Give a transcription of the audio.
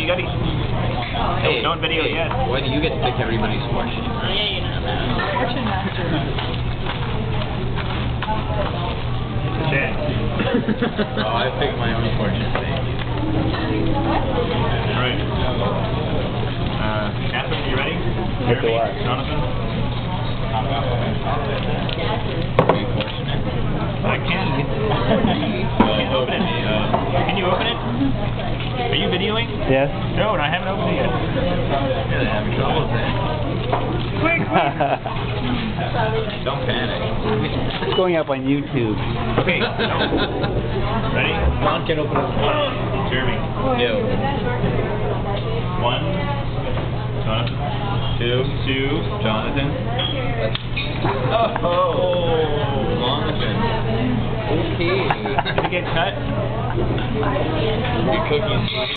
you gotta... Hey, don't video it yet. Why do you get to pick everybody's fortune? Oh, yeah, you know that. Fortune Master. Shit. Oh, I picked my own fortune, thank you. Alright. Catherine, you ready? Pick the what? Jonathan? Are you fortunate? I can't open it. Can you open it? Are you videoing? Yes. No, I haven't opened it yet. Yeah, they're having trouble with that. Quick, quick! Don't panic. It's going up on YouTube. Okay, ready? John can open it. Jeremy. No. 1, Jonathan. 2, Jonathan. Oh! Jonathan. Okay. Did it get cut? Your cookies.